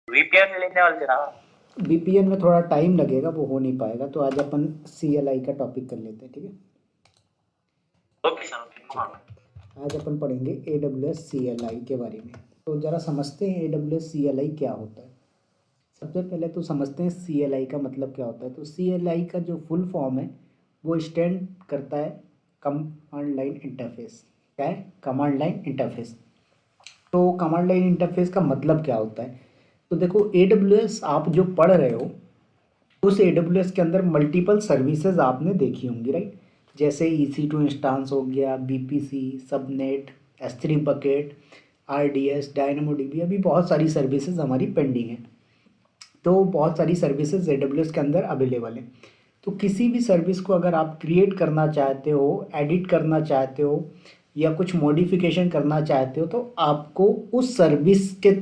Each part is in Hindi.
वीपीएन लेने वाले थे ना। वीपीएन में थोड़ा टाइम लगेगा, वो हो नहीं पाएगा, तो आज अपन CLI का टॉपिक कर लेते हैं, ठीक है। ओके सर, ओके, नो ठीक प्रॉब्लम। है, आज अपन पढ़ेंगे AWS CLI के बारे में। तो ज़रा समझते हैं AWS CLI क्या होता है। सबसे पहले तो समझते हैं CLI का मतलब क्या होता है। तो CLI का जो फुल फॉर्म है वो स्टैंड करता है कमांड लाइन इंटरफेस। क्या है? Command line interface. तो कमांड लाइन इंटरफेस का मतलब क्या होता है? तो देखो, AWS आप जो पढ़ रहे हो उस AWS के अंदर मल्टीपल सर्विसेज आपने देखी होंगी, राइट। जैसे EC2 इंस्टांस हो गया, BPC, subnet, S3 bucket, RDS, DynamoDB, अभी बहुत सारी सर्विसेज हमारी पेंडिंग है। तो बहुत सारी सर्विसेज AWS के अंदर अवेलेबल हैं। तो किसी भी सर्विस को अगर आप क्रिएट करना चाहते हो, एडिट करना चाहते हो या कुछ मॉडिफिकेशन करना चाहते हो, तो आपको उस सर्विस के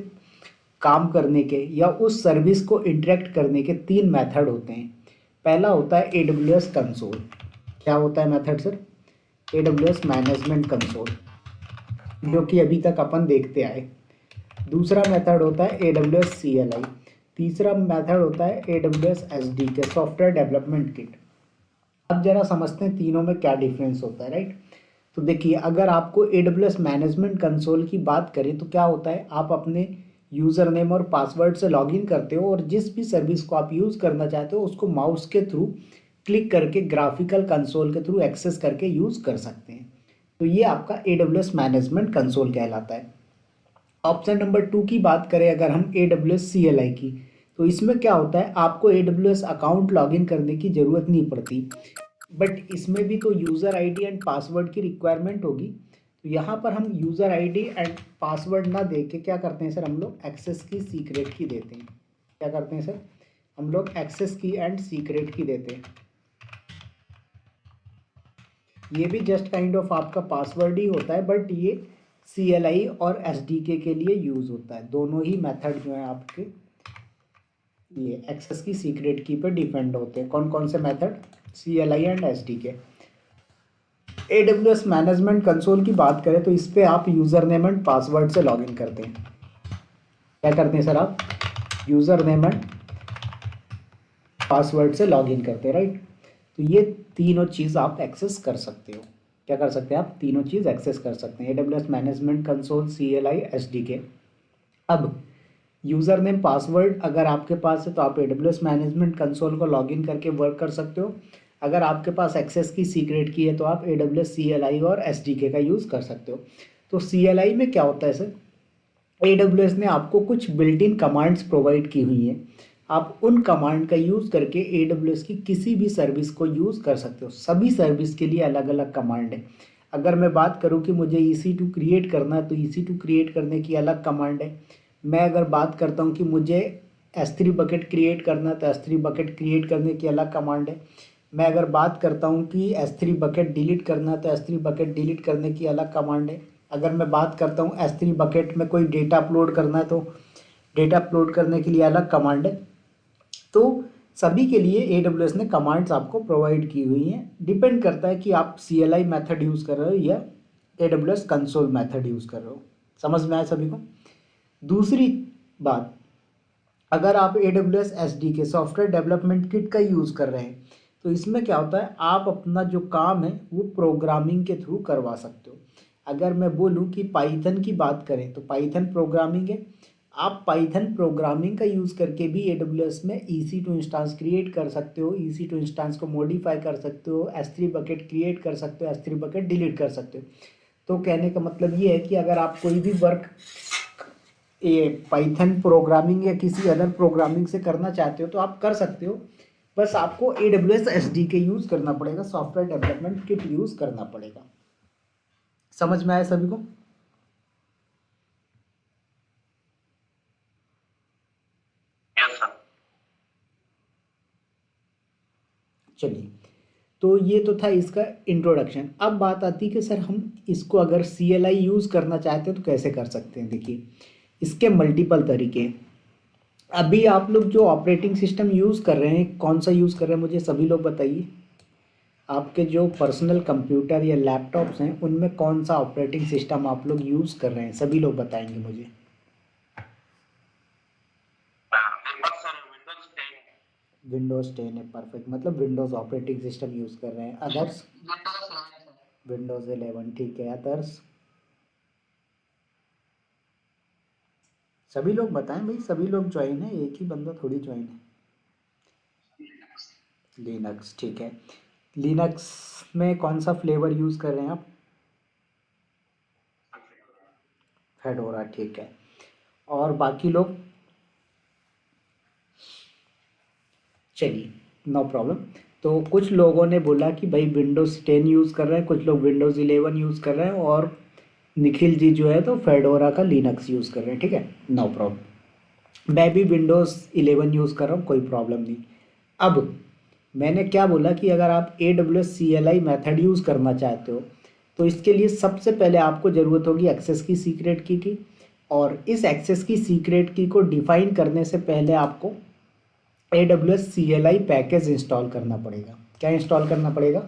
काम करने के या उस सर्विस को इंटरेक्ट करने के तीन मेथड होते हैं। पहला होता है AWS कंसोल। क्या होता है method sir? AWS management console, जो कि अभी तक अपन देखते आए। दूसरा मेथड होता है AWS CLI। तीसरा मेथड होता है AWS SDK, software development kit. अब जरा समझते हैं तीनों में क्या डिफरेंस होता है, राइट। तो देखिए, अगर आपको AWS मैनेजमेंट कंसोल की बात करें तो क्या होता है, आप अपने यूज़र नेम और पासवर्ड से लॉगिन करते हो और जिस भी सर्विस को आप यूज़ करना चाहते हो उसको माउस के थ्रू क्लिक करके ग्राफिकल कंसोल के थ्रू एक्सेस करके यूज़ कर सकते हैं। तो ये आपका AWS मैनेजमेंट कंसोल कहलाता है। ऑप्शन नंबर 2 की बात करें अगर हम AWS CLI की, तो इसमें क्या होता है, आपको AWS अकाउंट लॉगिन करने की ज़रूरत नहीं पड़ती, बट इसमें भी तो यूज़र आईडी एंड पासवर्ड की रिक्वायरमेंट होगी। तो यहाँ पर हम यूज़र आईडी एंड पासवर्ड ना दे के क्या करते हैं सर, हम लोग एक्सेस की सीक्रेट की देते हैं। क्या करते हैं सर? हम लोग एक्सेस की एंड सीक्रेट की देते हैं। ये भी जस्ट काइंड ऑफ आपका पासवर्ड ही होता है, बट ये CLI और SDK के लिए यूज़ होता है। दोनों ही मेथड जो है आपके ये एक्सेस की सीक्रेट की पे डिपेंड होते हैं। कौन कौन से method? CLI and SDK। AWS management console की बात करें तो इस पे आप यूज़र नेम एंड पासवर्ड से लॉगिन करते हैं। क्या करते हैं सर आप? यूज़र नेम एंड पासवर्ड से लॉगिन करते हैं, राइट। तो ये तीनों चीज़ आप एक्सेस कर सकते हो। क्या कर सकते हैं आप? तीनों चीज़ एक्सेस कर सकते हैं, AWS management console, CLI, SDK। अब यूज़र नेम पासवर्ड अगर आपके पास है तो आप AWS मैनेजमेंट कंसोल को लॉगिन करके वर्क कर सकते हो। अगर आपके पास एक्सेस की सीक्रेट की है तो आप AWS CLI और SDK का यूज़ कर सकते हो। तो CLI में क्या होता है सर, AWS ने आपको कुछ बिल्ट इन कमांड्स प्रोवाइड की हुई हैं। आप उन कमांड का यूज़ करके AWS की किसी भी सर्विस को यूज़ कर सकते हो। सभी सर्विस के लिए अलग अलग कमांड है। अगर मैं बात करूं कि मुझे EC2 क्रिएट करना है तो EC2 क्रिएट करने की अलग कमांड है। मैं अगर बात करता हूं कि मुझे S3 बकेट क्रिएट करना है तो S3 बकेट क्रिएट करने की अलग कमांड है। मैं अगर बात करता हूं कि S3 बकेट डिलीट करना है तो S3 बकेट डिलीट करने की अलग कमांड है। अगर मैं बात करता हूं S3 बकेट में कोई डेटा अपलोड करना है तो डेटा अपलोड करने के लिए अलग कमांड है। तो सभी के लिए AWS ने कमांड्स आपको प्रोवाइड की हुई हैं। डिपेंड करता है कि आप CLI मेथड यूज़ कर रहे हो या AWS कंसोल मेथड यूज़ कर रहे हो। समझ में आया सभी को? दूसरी बात, अगर आप AWS SDK, software development kit का यूज़ कर रहे हैं, तो इसमें क्या होता है, आप अपना जो काम है वो प्रोग्रामिंग के थ्रू करवा सकते हो। अगर मैं बोलूँ कि पाइथन की बात करें तो पाइथन प्रोग्रामिंग है। आप पाइथन प्रोग्रामिंग का यूज़ करके भी AWS में EC2 इंस्टांस क्रिएट कर सकते हो, EC2 इंस्टांस को मॉडिफाई कर सकते हो, S3 बकेट क्रिएट कर सकते हो, S3 बकेट डिलीट कर सकते हो। तो कहने का मतलब ये है कि अगर आप कोई भी वर्क ये पाइथन प्रोग्रामिंग या किसी अदर प्रोग्रामिंग से करना चाहते हो तो आप कर सकते हो। बस आपको AWS SDK यूज़ करना पड़ेगा, सॉफ्टवेयर डेवलपमेंट किट यूज़ करना पड़ेगा। समझ में आया सभी को? Yes sir. चलिए, तो ये तो था इसका इंट्रोडक्शन। अब बात आती है कि सर हम इसको अगर CLI यूज़ करना चाहते हैं तो कैसे कर सकते हैं। देखिए, इसके मल्टीपल तरीके हैं। अभी आप लोग जो ऑपरेटिंग सिस्टम यूज़ कर रहे हैं, कौन सा यूज़ कर रहे हैं मुझे सभी लोग बताइए। आपके जो पर्सनल कंप्यूटर या लैपटॉप्स हैं उनमें कौन सा ऑपरेटिंग सिस्टम आप लोग यूज़ कर रहे हैं, सभी लोग बताएंगे मुझे। विंडोज़ 10 है, परफेक्ट, मतलब विंडोज़ ऑपरेटिंग सिस्टम यूज़ कर रहे हैं। अदर्स? विंडोज़ 11, ठीक है। अदर्स? सभी लोग बताएं भाई, सभी लोग ज्वाइन है, एक ही बंदा थोड़ी ज्वाइन है। लिनक्स, ठीक है। लिनक्स में कौन सा फ्लेवर यूज़ कर रहे हैं आप? फेडोरा, ठीक है। और बाकी लोग? चलिए, नो प्रॉब्लम। तो कुछ लोगों ने बोला कि भाई विंडोज़ 10 यूज़ कर रहे हैं, कुछ लोग विंडोज़ 11 यूज़ कर रहे हैं, और निखिल जी जो है तो फेडोरा का लिनक्स यूज़ कर रहे हैं, ठीक है, नो प्रॉब्लम। मैं भी विंडोज़ 11 यूज़ कर रहा हूँ, कोई प्रॉब्लम नहीं। अब मैंने क्या बोला कि अगर आप AWS CLI मेथड यूज़ करना चाहते हो तो इसके लिए सबसे पहले आपको ज़रूरत होगी एक्सेस की सीक्रेट की। और इस एक्सेस की सीक्रेट की को डिफाइन करने से पहले आपको AWS CLI पैकेज इंस्टॉल करना पड़ेगा। क्या इंस्टॉल करना पड़ेगा?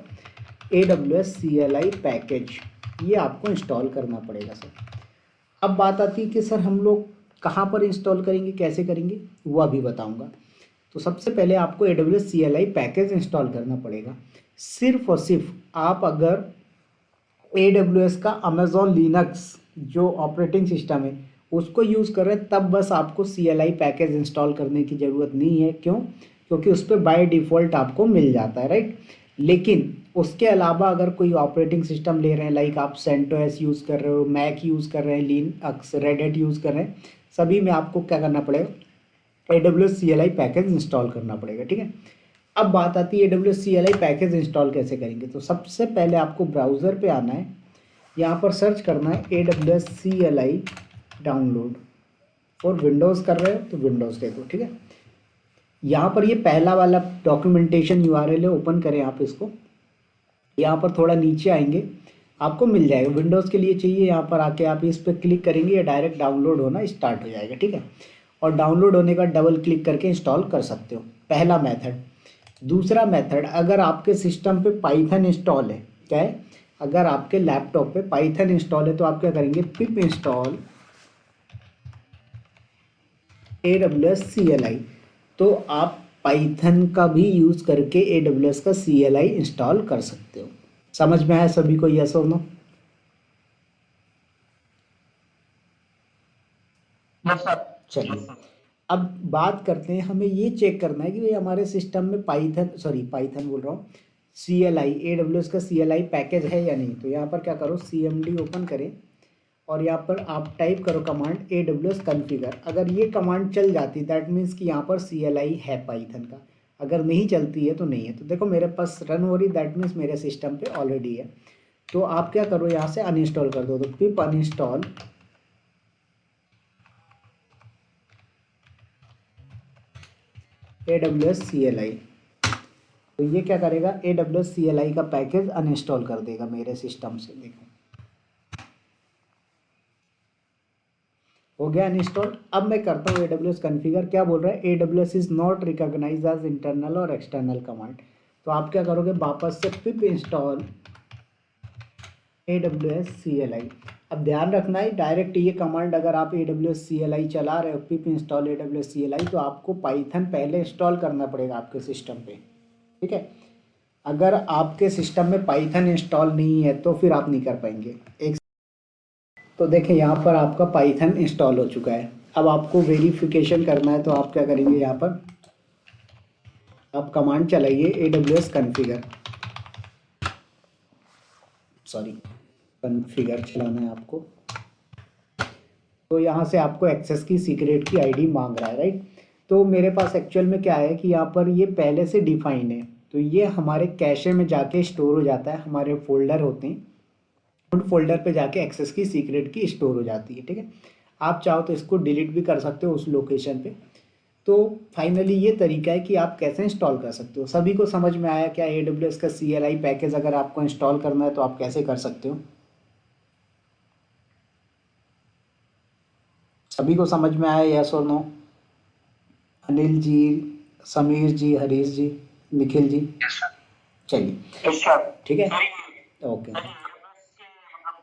AWS CLI पैकेज, ये आपको इंस्टॉल करना पड़ेगा सर। अब बात आती है कि सर हम लोग कहाँ पर इंस्टॉल करेंगे, कैसे करेंगे, वो अभी बताऊंगा। तो सबसे पहले आपको AWS CLI पैकेज इंस्टॉल करना पड़ेगा। सिर्फ और सिर्फ आप अगर AWS का अमेजॉन लिनक्स जो ऑपरेटिंग सिस्टम है उसको यूज़ कर रहे हैं तब बस आपको CLI पैकेज इंस्टॉल करने की ज़रूरत नहीं है। क्यों? क्योंकि उस पर बाय डिफ़ॉल्ट आपको मिल जाता है, राइट। लेकिन उसके अलावा अगर कोई ऑपरेटिंग सिस्टम ले रहे हैं, लाइक आप सेंटोस यूज़ कर रहे हो, मैक यूज़ कर रहे हैं, लिनक्स, रेड यूज़ कर रहे हैं, सभी में आपको क्या करना पड़ेगा? AWS CLI पैकेज इंस्टॉल करना पड़ेगा, ठीक है। अब बात आती है AWS CLI पैकेज इंस्टॉल कैसे करेंगे। तो सबसे पहले आपको ब्राउज़र पे आना है, यहाँ पर सर्च करना है AWS CLI डाउनलोड। और विंडोज़ कर रहे हो तो विंडोज़ दे दो, ठीक है। यहाँ पर ये पहला वाला डॉक्यूमेंटेशन URL है, ओपन करें आप इसको। यहाँ पर थोड़ा नीचे आएंगे, आपको मिल जाएगा। विंडोज़ के लिए चाहिए, यहाँ पर आके आप इस पर क्लिक करेंगे, ये डायरेक्ट डाउनलोड होना स्टार्ट हो जाएगा, ठीक है। और डाउनलोड होने का डबल क्लिक करके इंस्टॉल कर सकते हो, पहला मेथड। दूसरा मेथड, अगर आपके सिस्टम पे पाइथन इंस्टॉल है, क्या है, अगर आपके लैपटॉप पे पाइथन इंस्टॉल है तो आप क्या करेंगे, पिप इंस्टॉल AWS CLI। तो आप पाइथन का भी यूज़ करके AWS का CLI इंस्टॉल कर सकते हो। समझ में आया सभी को, यस और नो? Yes sir. चलिए, अब बात करते हैं, हमें ये चेक करना है कि भाई हमारे सिस्टम में पाइथन बोल रहा हूँ, CLI, AWS का CLI पैकेज है या नहीं। तो यहाँ पर क्या करो, CMD ओपन करें और यहाँ पर आप टाइप करो कमांड AWS कॉन्फ़िगर। अगर ये कमांड चल जाती दैट मीन्स कि यहाँ पर CLI है पाइथन का। अगर नहीं चलती है तो नहीं है। तो देखो मेरे पास रन हो रही, दैट मीन्स मेरे सिस्टम पे ऑलरेडी है। तो आप क्या करो, यहाँ से अनइंस्टॉल कर दो। तो पिप अनइंस्टॉल AWS CLI। तो ये क्या करेगा, AWS CLI का पैकेज अनइंस्टॉल कर देगा मेरे सिस्टम से। देखो हो गया अनइंस्टॉल। अब मैं करता हूँ AWS कॉन्फ़िगर। क्या बोल रहा है, AWS is not recognize as internal और एक्सटर्नल कमांड। तो आप क्या करोगे, वापस से पिप इंस्टॉल AWS CLI। अब ध्यान रखना है, डायरेक्ट ये कमांड अगर आप AWS CLI चला रहे हो, पिप इंस्टॉल AWS CLI, तो आपको पाइथन पहले इंस्टॉल करना पड़ेगा आपके सिस्टम पे, ठीक है। अगर आपके सिस्टम में पाइथन इंस्टॉल नहीं है तो फिर आप नहीं कर पाएंगे। एक तो देखें यहाँ पर आपका पाइथन इंस्टॉल हो चुका है। अब आपको वेरिफिकेशन करना है तो आप क्या करेंगे, यहाँ पर आप कमांड चलाइए AWS कॉन्फ़िगर, सॉरी कॉन्फ़िगर चलाना है आपको। तो यहाँ से आपको एक्सेस की सीक्रेट की आईडी मांग रहा है, राइट। तो मेरे पास एक्चुअल में क्या है कि यहाँ पर ये पहले से डिफाइन है, तो ये हमारे कैशे में जाके स्टोर हो जाता है, हमारे फोल्डर होते हैं, उन फोल्डर पे जाके एक्सेस की सीक्रेट की स्टोर हो जाती है, ठीक है। आप चाहो तो इसको डिलीट भी कर सकते हो उस लोकेशन पे। तो फाइनली ये तरीका है कि आप कैसे इंस्टॉल कर सकते हो। सभी को समझ में आया क्या, AWS का CLI पैकेज अगर आपको इंस्टॉल करना है तो आप कैसे कर सकते हो? सभी को समझ में आया, यस और नो? अनिल जी, समीर जी, हरीश जी, निखिल जी, चलिए, यस सर। ठीक है, सर ओके। सर AWS के मतलब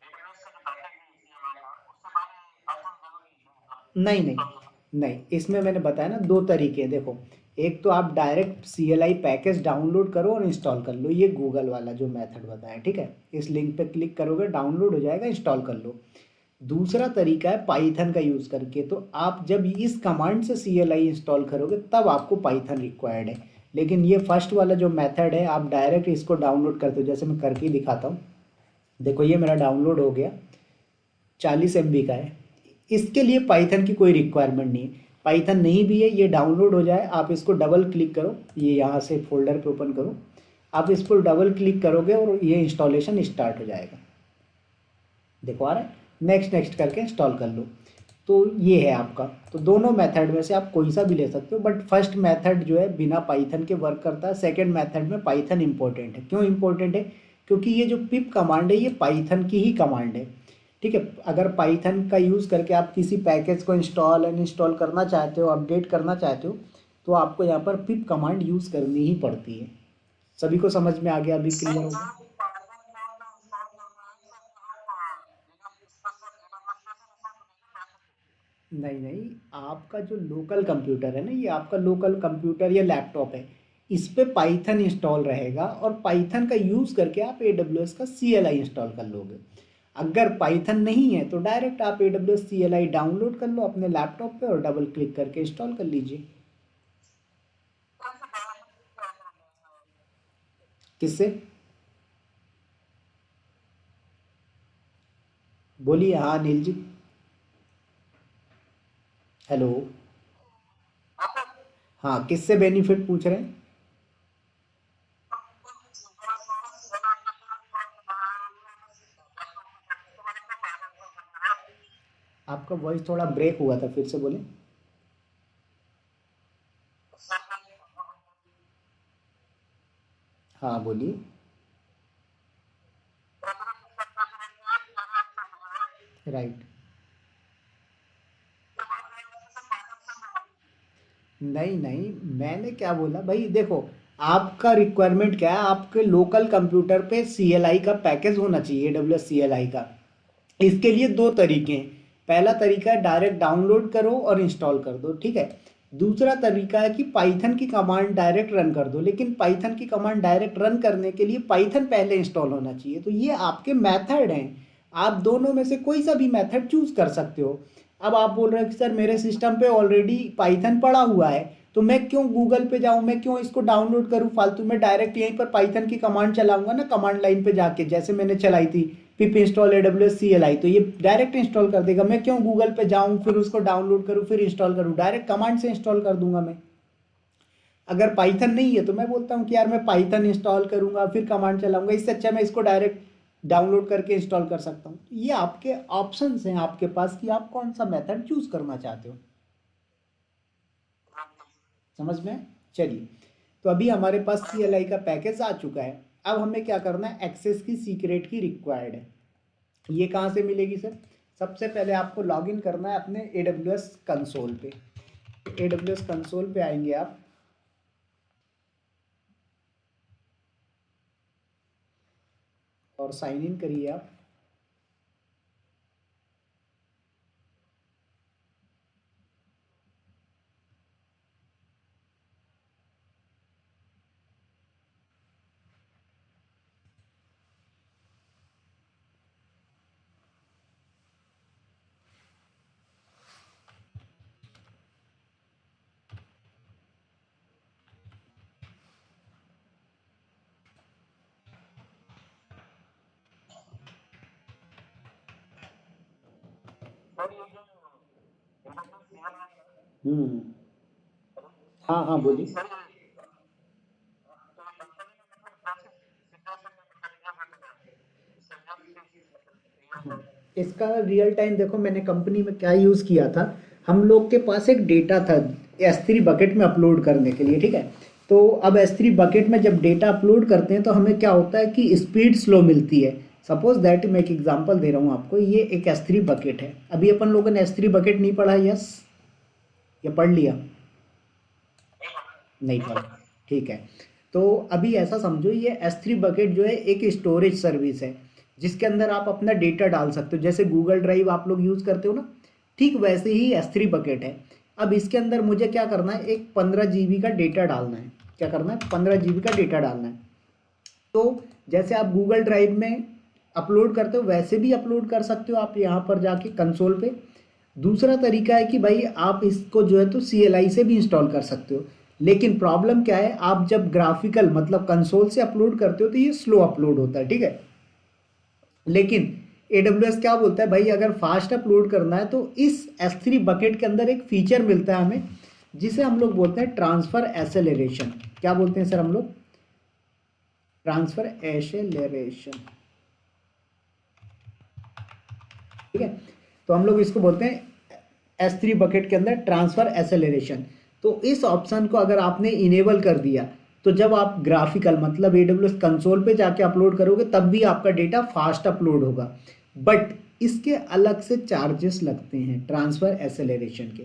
AWS का जो पैकेज है CLI का, उससे पहले पाइथन जरूरी है नहीं नहीं इंस्टॉल करना। नहीं, इसमें मैंने बताया ना दो तरीके हैं। देखो, एक तो आप डायरेक्ट CLI पैकेज डाउनलोड करो और इंस्टॉल कर लो, ये गूगल वाला जो मेथड बताया, ठीक है। इस लिंक पे क्लिक करोगे, डाउनलोड हो जाएगा, इंस्टॉल कर लो। दूसरा तरीका है पाइथन का यूज़ करके। तो आप जब इस कमांड से CLI इंस्टॉल करोगे तब आपको पाइथन रिक्वायर्ड है। लेकिन ये फर्स्ट वाला जो मेथड है, आप डायरेक्ट इसको डाउनलोड करते हो, जैसे मैं करके ही दिखाता हूँ। देखो ये मेरा डाउनलोड हो गया, 40 MB का है। इसके लिए पाइथन की कोई रिक्वायरमेंट नहीं है, पाइथन नहीं भी है, ये डाउनलोड हो जाए। आप इसको डबल क्लिक करो, ये यहाँ से फोल्डर पे ओपन करो, आप इस पर डबल क्लिक करोगे और ये इंस्टॉलेशन स्टार्ट हो जाएगा। देखो आ रहा है, नेक्स्ट नेक्स्ट करके इंस्टॉल कर लो। तो ये है आपका। तो दोनों मेथड में से आप कोई सा भी ले सकते हो, बट फर्स्ट मेथड जो है बिना पाइथन के वर्क करता है। सेकंड मेथड में पाइथन इंपॉर्टेंट है। क्यों इंपॉर्टेंट है? क्योंकि ये जो पिप कमांड है ये पाइथन की ही कमांड है, ठीक है। अगर पाइथन का यूज़ करके आप किसी पैकेज को इंस्टॉल अनइंस्टॉल करना चाहते हो, अपडेट करना चाहते हो, तो आपको यहाँ पर पिप कमांड यूज़ करनी ही पड़ती है। सभी को समझ में आ गया? अभी सर क्लियर जो होगा? पाइथन कोड में इंस्टॉल करना है सर, आप बिना इसका सर बिना मशीन से इंस्टॉल नहीं कर सकते। नहीं नहीं, आपका जो लोकल कंप्यूटर है ना, ये आपका लोकल कंप्यूटर या लैपटॉप है, इस पे पाइथन इंस्टॉल रहेगा और पाइथन का यूज़ करके आप AWS का CLI इंस्टॉल कर लोगे। अगर पाइथन नहीं है तो डायरेक्ट आप AWS CLI डाउनलोड कर लो अपने लैपटॉप पे और डबल क्लिक करके इंस्टॉल कर लीजिए। सर से डायरेक्ट क्या करना है सर? किससे? बोलिए। हाँ अनिल जी, हेलो। आप हाँ, किससे बेनिफिट पूछ रहे हैं? आपका वॉइस थोड़ा ब्रेक हुआ था, फिर से बोले। हाँ बोलिए। राइट। नहीं नहीं, मैंने क्या बोला भाई, देखो आपका रिक्वायरमेंट क्या है, आपके लोकल कंप्यूटर पे CLI का पैकेज होना चाहिए, AWS CLI का। इसके लिए दो तरीके हैं। पहला तरीका है डायरेक्ट डाउनलोड करो और इंस्टॉल कर दो, ठीक है। दूसरा तरीका है कि पाइथन की कमांड डायरेक्ट रन कर दो, लेकिन पाइथन की कमांड डायरेक्ट रन करने के लिए पाइथन पहले इंस्टॉल होना चाहिए। तो ये आपके मेथड हैं, आप दोनों में से कोई सा भी मेथड चूज कर सकते हो। अब आप बोल रहे हो कि सर मेरे सिस्टम पे ऑलरेडी पाइथन पड़ा हुआ है, तो मैं क्यों गूगल पे जाऊं, मैं क्यों इसको डाउनलोड करूं फालतू में, डायरेक्ट यहीं पर पाइथन की कमांड चलाऊंगा ना, कमांड लाइन पे जाके, जैसे मैंने चलाई थी पिप इंस्टॉल AWS CLI, तो ये डायरेक्ट इंस्टॉल कर देगा। मैं क्यों गूगल पे जाऊं, फिर उसको डाउनलोड करूं, फिर इंस्टॉल करूं, डायरेक्ट कमांड से इंस्टॉल कर दूंगा मैं। अगर पाइथन नहीं है तो मैं बोलता हूँ कि यार मैं पाइथन इंस्टॉल करूंगा फिर कमांड चलाऊंगा, इससे अच्छा मैं इसको डायरेक्ट डाउनलोड करके इंस्टॉल कर सकता हूँ। तो ये आपके ऑप्शंस हैं आपके पास कि आप कौन सा मेथड चूज करना चाहते हो। समझ में आया? चलिए, तो अभी हमारे पास CLI का पैकेज आ चुका है। अब हमें क्या करना है, एक्सेस की सीक्रेट की रिक्वायर्ड है। ये कहाँ से मिलेगी सर? सबसे पहले आपको लॉगिन करना है अपने AWS कंसोल पे। AWS कंसोल पे आएंगे आप, और साइन इन करिए आप। सर ये जो इंटरनेट सेवा है हम्म। हाँ हाँ ये बोलिए। सर तो कंपनी में मतलब कैसे सिचुएशन में मतलब क्या करना है सर, जब हाँ, रियल इसका रियल टाइम देखो, मैंने कंपनी में क्या यूज़ किया था। हम लोग के पास एक डेटा था S3 बकेट में अपलोड करने के लिए, ठीक है। तो अब S3 बकेट में जब डेटा अपलोड करते हैं तो हमें क्या होता है कि स्पीड स्लो मिलती है। सपोज दैट, मैं एक एग्जांपल दे रहा हूँ आपको, ये एक S3 बकेट है। अभी अपन लोगों ने S3 बकेट नहीं पढ़ा, यस या पढ़ लिया? नहीं पढ़ा, ठीक है। तो अभी ऐसा समझो, ये S3 बकेट जो है एक स्टोरेज सर्विस है, जिसके अंदर आप अपना डेटा डाल सकते हो। जैसे गूगल ड्राइव आप लोग यूज़ करते हो ना, ठीक वैसे ही S3 बकेट है। अब इसके अंदर मुझे क्या करना है, एक 15 GB का डेटा डालना है। क्या करना है, 15 GB का डेटा डालना है। तो जैसे आप गूगल ड्राइव में अपलोड करते हो वैसे भी अपलोड कर सकते हो आप यहाँ पर जाके कंसोल पे। दूसरा तरीका है कि भाई आप इसको जो है तो CLI से भी इंस्टॉल कर सकते हो। लेकिन प्रॉब्लम क्या है, आप जब ग्राफिकल मतलब कंसोल से अपलोड करते हो तो ये स्लो अपलोड होता है, ठीक है। लेकिन AWS क्या बोलता है भाई, अगर फास्ट अपलोड करना है तो इस S3 बकेट के अंदर एक फीचर मिलता है हमें, जिसे हम लोग बोलते हैं ट्रांसफर एसेलरेशन। क्या बोलते हैं सर हम लोग, ट्रांसफर एसेलरेशन, ठीक है। तो हम लोग इसको बोलते हैं S3 बकेट के अंदर ट्रांसफर एसेलरेशन। तो इस ऑप्शन को अगर आपने इनेबल कर दिया तो जब आप ग्राफिकल मतलब AWS कंसोल पे जाके अपलोड करोगे तब भी आपका डेटा फास्ट अपलोड होगा। बट इसके अलग से चार्जेस लगते हैं ट्रांसफर एसेलरेशन के।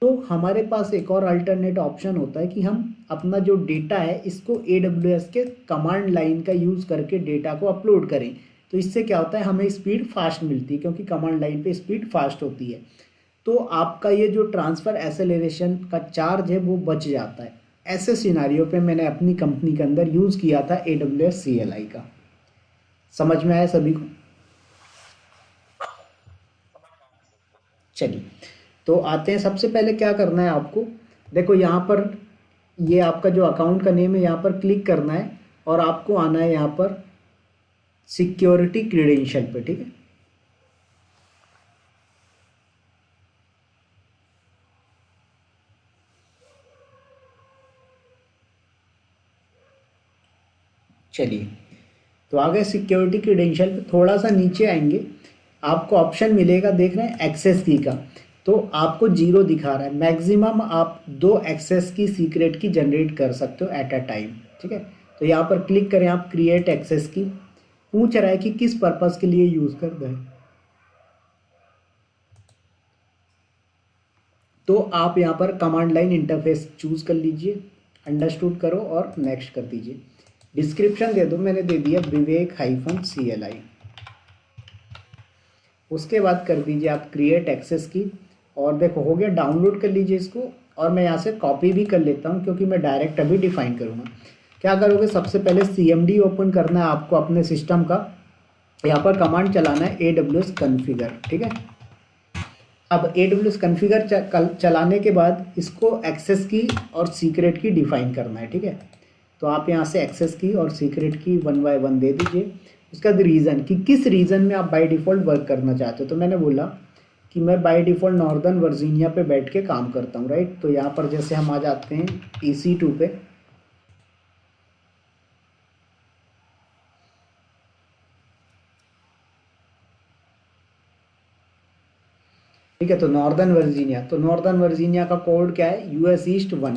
तो हमारे पास एक और अल्टरनेट ऑप्शन होता है कि हम अपना जो डेटा है इसको AWS के कमांड लाइन का यूज़ करके डेटा को अपलोड करें। तो इससे क्या होता है, हमें स्पीड फास्ट मिलती है क्योंकि कमांड लाइन पे स्पीड फास्ट होती है। तो आपका ये जो ट्रांसफ़र एसेलरेशन का चार्ज है वो बच जाता है। ऐसे सिनारियो पे मैंने अपनी कंपनी के अंदर यूज़ किया था AWS CLI का। समझ में आया सभी को? चलिए तो आते हैं, सबसे पहले क्या करना है आपको, देखो यहाँ पर ये आपका जो अकाउंट का नेम है यहाँ पर क्लिक करना है और आपको आना है यहाँ पर सिक्योरिटी क्रीडेंशियल पे, ठीक है। चलिए तो आगे सिक्योरिटी क्रीडेंशियल पे थोड़ा सा नीचे आएंगे, आपको ऑप्शन मिलेगा, देख रहे हैं एक्सेस की का। तो आपको 0 दिखा रहा है, मैक्सिमम आप 2 एक्सेस की सीक्रेट की जनरेट कर सकते हो एट अ टाइम, ठीक है। तो यहाँ पर क्लिक करें आप क्रिएट एक्सेस की, पूछ रहा है कि किस पर्पज़ के लिए यूज़ करना है। तो आप यहाँ पर कमांड लाइन इंटरफेस चूज़ कर लीजिए, अंडरस्टूड करो और नेक्स्ट कर दीजिए। डिस्क्रिप्शन दे दो, मैंने दे दिया विवेक-CLI। उसके बाद कर दीजिए आप क्रिएट एक्सेस की और देखो हो गया, डाउनलोड कर लीजिए इसको। और मैं यहाँ से कॉपी भी कर लेता हूँ क्योंकि मैं डायरेक्ट अभी डिफाइन करूँगा। क्या करोगे, सबसे पहले CMD ओपन करना है आपको अपने सिस्टम का। यहाँ पर कमांड चलाना है AWS कॉन्फ़िगर, ठीक है। अब AWS कॉन्फ़िगर चलाने के बाद इसको एक्सेस की और सीक्रेट की डिफाइन करना है, ठीक है। तो आप यहाँ से एक्सेस की और सीक्रेट की 1 बाय 1 दे दीजिए। उसका रीज़न कि किस रीजन में आप बाय डिफ़ॉल्ट वर्क करना चाहते हो। तो मैंने बोला कि मैं बाय डिफ़ॉल्ट नॉर्दर्न वर्जीनिया पे बैठ के काम करता हूँ, राइट। तो यहाँ पर जैसे हम आ जाते हैं EC2 पे, ठीक है। तो नॉर्दर्न वर्जीनिया का कोड क्या है, US ईस्ट 1।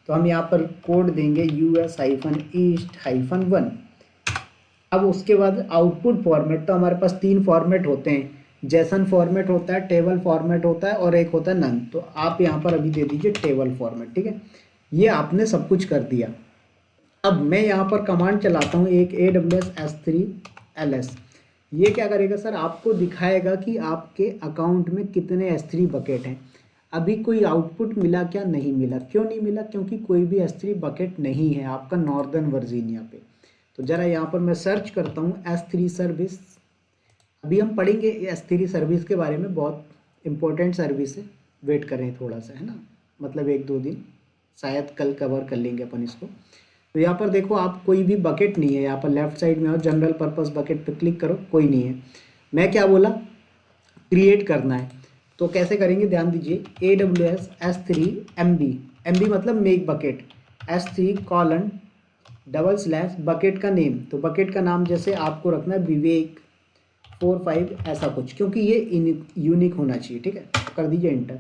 तो हम यहाँ पर कोड देंगे US-East-1। अब उसके बाद आउटपुट फॉर्मेट, तो हमारे पास 3 फॉर्मेट होते हैं, जेसन फॉर्मेट होता है, टेबल फॉर्मेट होता है और एक होता है नन। तो आप यहाँ पर अभी दे दीजिए टेबल फॉर्मेट, ठीक है। ये आपने सब कुछ कर दिया। अब मैं यहाँ पर कमांड चलाता हूँ एक AWS S3 LS। ये क्या करेगा सर, आपको दिखाएगा कि आपके अकाउंट में कितने S3 बकेट हैं। अभी कोई आउटपुट मिला क्या, नहीं मिला। क्यों नहीं मिला, क्योंकि कोई भी S3 बकेट नहीं है आपका नॉर्दर्न वर्जीनिया पे। तो ज़रा यहाँ पर मैं सर्च करता हूँ S3 सर्विस। अभी हम पढ़ेंगे S3 सर्विस के बारे में, बहुत इंपॉर्टेंट सर्विस है, वेट करें थोड़ा सा, है ना, मतलब 1-2 दिन, शायद कल कवर कर लेंगे अपन इसको। तो यहाँ पर देखो आप कोई भी बकेट नहीं है, यहाँ पर लेफ्ट साइड में आओ, जनरल पर्पस बकेट पे क्लिक करो, कोई नहीं है। मैं क्या बोला, क्रिएट करना है। तो कैसे करेंगे, ध्यान दीजिए, AWS S3 MB मतलब मेक बकेट, S3:/ बकेट का नेम। तो बकेट का नाम जैसे आपको रखना है विवेक 45 ऐसा कुछ, क्योंकि ये यूनिक होना चाहिए, ठीक है। कर दीजिए एंटर।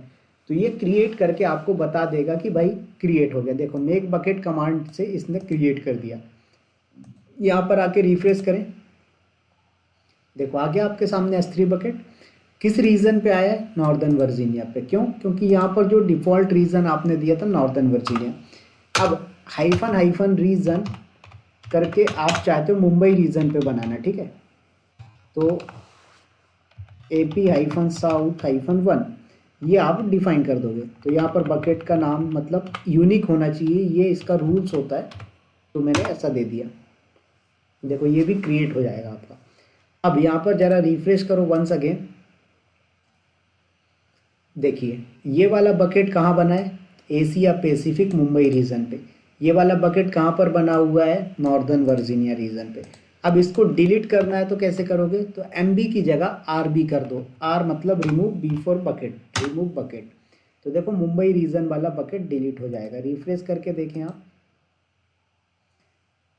तो ये क्रिएट करके आपको बता देगा कि भाई क्रिएट हो गया। देखो मेक बकेट कमांड से इसने क्रिएट कर दिया। यहाँ पर आके रिफ्रेश करें, देखो आ गया आपके सामने S3 बकेट। किस रीजन पे आया है, नॉर्दर्न वर्जीनिया पे। क्यों, क्योंकि यहाँ पर जो डिफ़ॉल्ट रीजन आपने दिया था नॉर्दर्न वर्जीनिया। अब हाइफन रीजन करके आप चाहते हो मुंबई रीजन पे बनाना, ठीक है। तो AP-South-1 ये आप डिफाइन कर दोगे। तो यहाँ पर बकेट का नाम मतलब यूनिक होना चाहिए, ये इसका रूल्स होता है, तो मैंने ऐसा दे दिया। देखो ये भी क्रिएट हो जाएगा आपका। अब यहाँ पर ज़रा रिफ्रेश करो वंस अगेन। देखिए ये वाला बकेट कहाँ बना है, एशिया पैसिफिक मुंबई रीजन पे। ये वाला बकेट कहाँ पर बना हुआ है, नॉर्दर्न वर्जीनिया रीजन पे। अब इसको डिलीट करना है तो कैसे करोगे, तो एम बी की जगह आर बी कर दो। आर मतलब remove, B for bucket, remove bucket. तो देखो मुंबई रीजन वाला बकेट डिलीट हो जाएगा। रिफ्रेश करके देखें आप,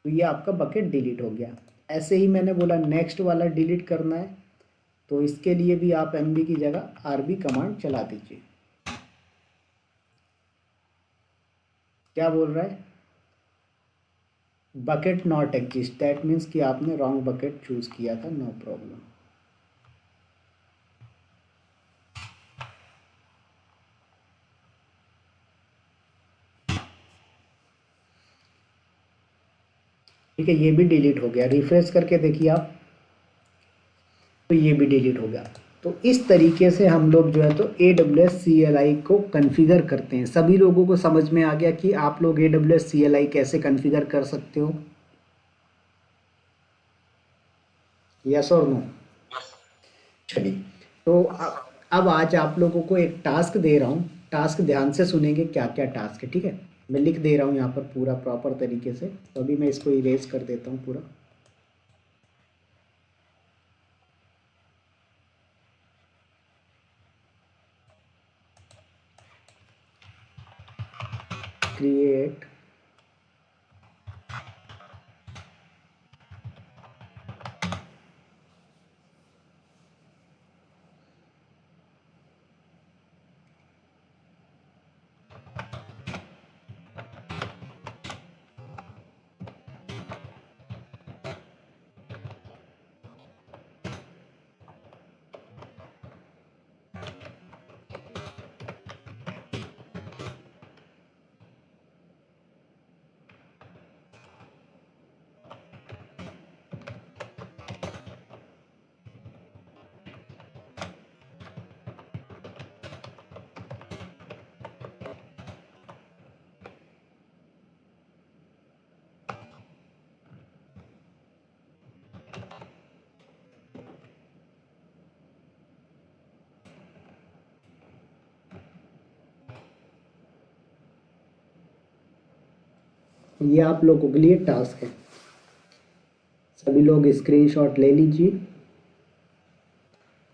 तो ये आपका बकेट डिलीट हो गया। ऐसे ही मैंने बोला नेक्स्ट वाला डिलीट करना है, तो इसके लिए भी आप एम बी की जगह आर बी कमांड चला दीजिए। क्या बोल रहा है, bucket not exist, that means कि आपने रॉन्ग बकेट चूज किया था, नो प्रॉब्लम। ठीक है, ये भी डिलीट हो गया। रिफ्रेश करके देखिए आप, तो ये भी डिलीट हो गया। तो इस तरीके से हम लोग जो है तो AWS CLI को कॉन्फ़िगर करते हैं। सभी लोगों को समझ में आ गया कि आप लोग AWS CLI कैसे कॉन्फ़िगर कर सकते हो, यस और नो। चलिए, तो अब आज आप लोगों को एक टास्क दे रहा हूँ। टास्क ध्यान से सुनेंगे, क्या क्या टास्क है, ठीक है। मैं लिख दे रहा हूँ यहाँ पर पूरा प्रॉपर तरीके से। तो अभी मैं इसको इरेज कर देता हूँ पूरा। क्रिएट ये आप लोगों के लिए टास्क है। सभी लोग स्क्रीनशॉट ले लीजिए।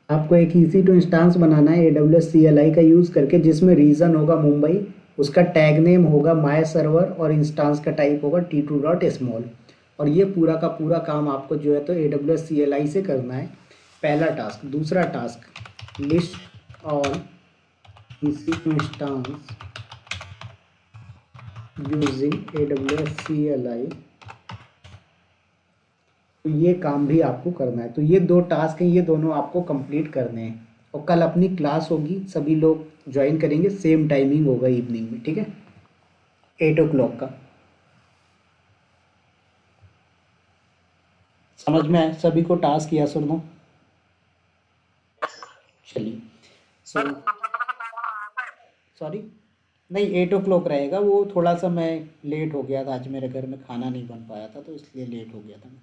आपको एक EC2 इंस्टांस बनाना है AWS CLI का यूज़ करके, जिसमें रीजन होगा मुंबई, उसका टैग नेम होगा माय सर्वर और इंस्टांस का टाइप होगा t2.small। और ये पूरा का पूरा काम आपको जो है तो AWS CLI से करना है, पहला टास्क। दूसरा task, list all EC2 instance using AWS CLI। तो ये काम भी आपको करना है। तो ये दो टास्क हैं, ये दोनों आपको कंप्लीट करने हैं। और कल अपनी क्लास होगी, सभी लोग ज्वाइन करेंगे, सेम टाइमिंग होगा इवनिंग में, ठीक है, 8 o'clock का। समझ में आया सभी को टास्क, या सुन लो। चलिए, सो सॉरी, नहीं 8 o'clock रहेगा। वो थोड़ा सा मैं लेट हो गया था आज, मेरे घर में खाना नहीं बन पाया था, तो इसलिए लेट हो गया था मैं।